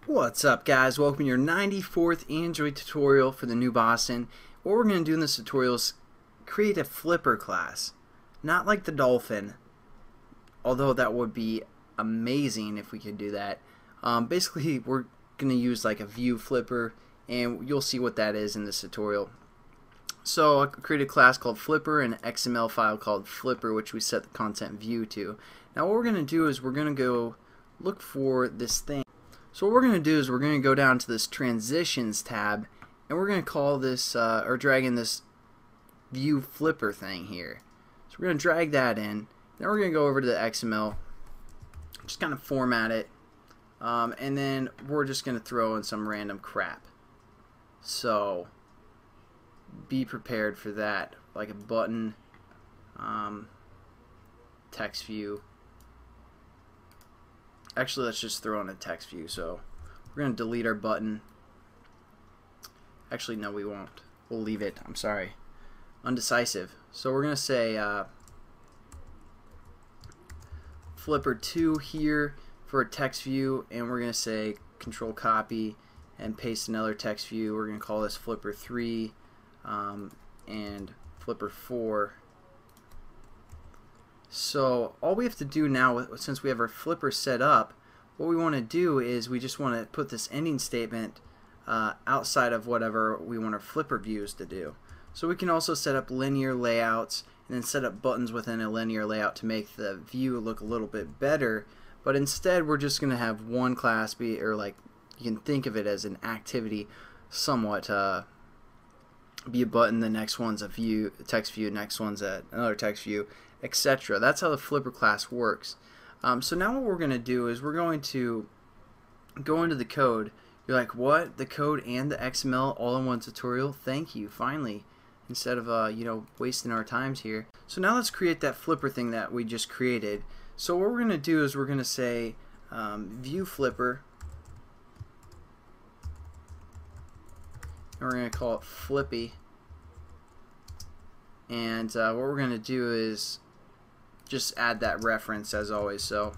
What's up, guys? Welcome to your 94th Android tutorial for the new Boston. What we're going to do in this tutorial is create a flipper class. Not like the dolphin, although that would be amazing if we could do that. Basically, we're going to use like a ViewFlipper, and you'll see what that is in this tutorial. So I created a class called Flipper and an XML file called Flipper, which we set the content view to. Now what we're going to do is we're going to go look for this thing. So what we're going to do is we're going to go down to this Transitions tab, and we're going to call this, or drag in this ViewFlipper thing here. So we're going to drag that in. Then we're going to go over to the XML, just kind of format it, and then we're just going to throw in some random crap. So be prepared for that, like a button, text view. Actually, let's just throw in a text view. So we're going to delete our button. Actually, no, we won't. We'll leave it. I'm sorry. Undecisive. So we're going to say Flipper 2 here for a text view, and we're going to say Control Copy and paste another text view. We're going to call this Flipper 3 and Flipper 4. So all we have to do now, since we have our flipper set up, what we want to do is we just want to put this ending statement outside of whatever we want our flipper views to do. So we can also set up linear layouts and then set up buttons within a linear layout to make the view look a little bit better. But instead we're just going to have one class be, or like you can think of it as an activity somewhat, be a button, the next one's a view, a text view, next one's another text view, etc. That's how the flipper class works. So now what we're going to do is we're going to go into the code. You're like, what? The code and the XML all in one tutorial? Thank you, finally. Instead of you know, wasting our times here. So now let's create that flipper thing that we just created. So what we're going to do is we're going to say ViewFlipper, and we're going to call it Flippy. And what we're going to do is just add that reference as always. So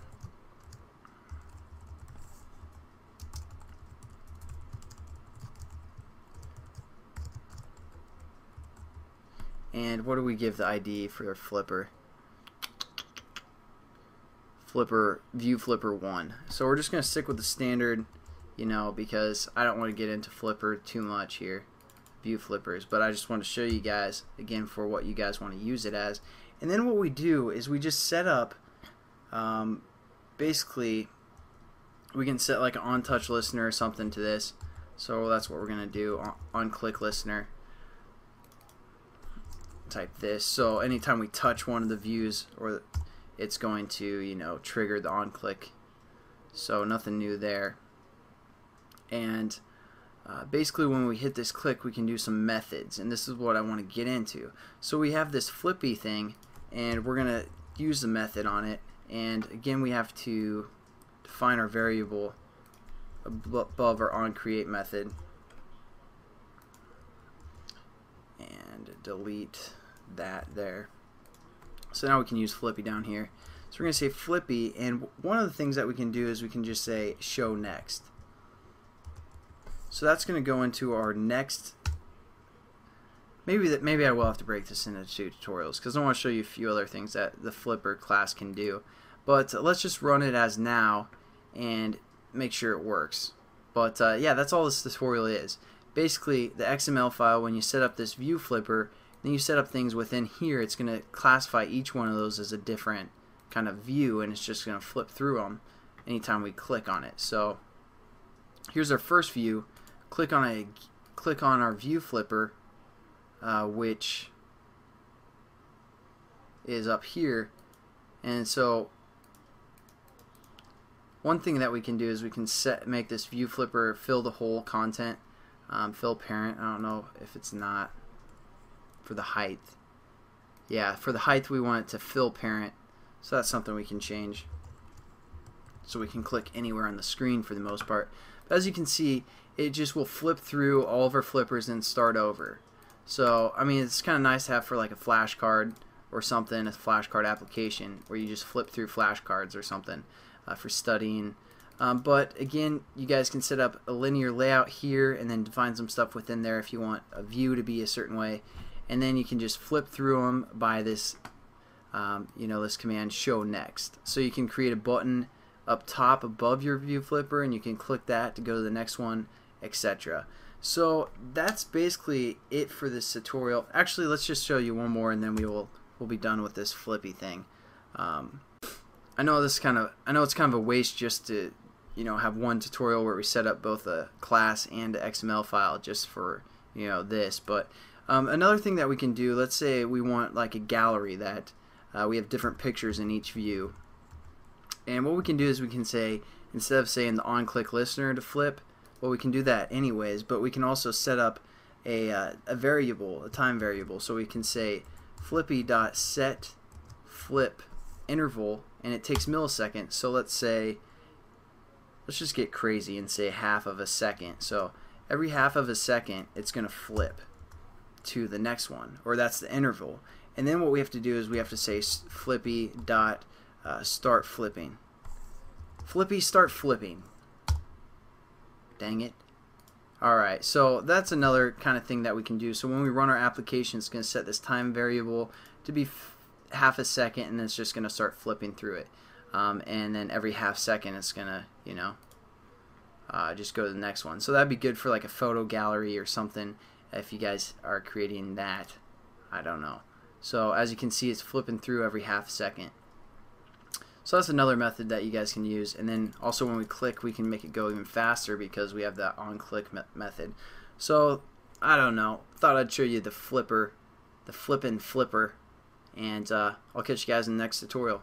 and what do we give the ID for our flipper? Flipper ViewFlipper 1. So we're just going to stick with the standard, you know, because I don't want to get into flipper too much here, ViewFlippers, but I just want to show you guys again for what you guys want to use it as. And then what we do is we just set up, basically we can set like an on-touch listener or something to this. So that's what we're going to do, on-click listener. Type this. So anytime we touch one of the views, or it's going to, you know, trigger the on-click. So nothing new there. And basically when we hit this click, we can do some methods, and this is what I want to get into. So we have this flippy thing, and we're going to use the method on it, and again we have to define our variable above our onCreate method and delete that there. So now we can use Flippy down here. So we're going to say Flippy, and one of the things that we can do is we can just say show next. So that's going to go into our next. Maybe I will have to break this into 2 tutorials because I want to show you a few other things that the flipper class can do. But let's just run it as now and make sure it works. But yeah, that's all this tutorial is. Basically, the XML file, when you set up this ViewFlipper, then you set up things within here, it's going to classify each one of those as a different kind of view, and it's just going to flip through them anytime we click on it. So here's our first view. Click on our ViewFlipper, which is up here, and so one thing that we can do is we can make this ViewFlipper fill the whole content, fill parent. I don't know if it's not for the height. Yeah, for the height we want it to fill parent, so that's something we can change. So we can click anywhere on the screen for the most part. But as you can see, it just will flip through all of our flippers and start over. So I mean, it's kind of nice to have for like a flashcard or something, a flashcard application where you just flip through flashcards or something for studying. But again, you guys can set up a linear layout here and then define some stuff within there if you want a view to be a certain way, and then you can just flip through them by this this command show next. So you can create a button up top above your view flipper and you can click that to go to the next one, etc. So that's basically it for this tutorial. Actually, let's just show you one more and then we'll be done with this flippy thing. I know it's kind of a waste just to have one tutorial where we set up both a class and an XML file just for this. But another thing that we can do, let's say we want like a gallery that we have different pictures in each view, and what we can do is we can say, instead of saying the on-click listener to flip, well, we can do that anyways, but we can also set up a variable, a time variable. So we can say flippy.set flip interval, and it takes milliseconds. So let's just get crazy and say half of a second. So every half of a second it's going to flip to the next one, or that's the interval. And then what we have to do is we have to say flippy dot start flipping. Flippy start flipping. Dang it. Alright, so that's another kind of thing that we can do. So when we run our application, it's going to set this time variable to be half a second, and then it's just going to start flipping through it. And then every half second it's going to, just go to the next one. So that'd be good for like a photo gallery or something if you guys are creating that. I don't know. So as you can see, it's flipping through every half second. So that's another method that you guys can use. And then also when we click, we can make it go even faster because we have that on-click method. So I don't know. Thought I'd show you the flipper, the flippin' flipper. And I'll catch you guys in the next tutorial.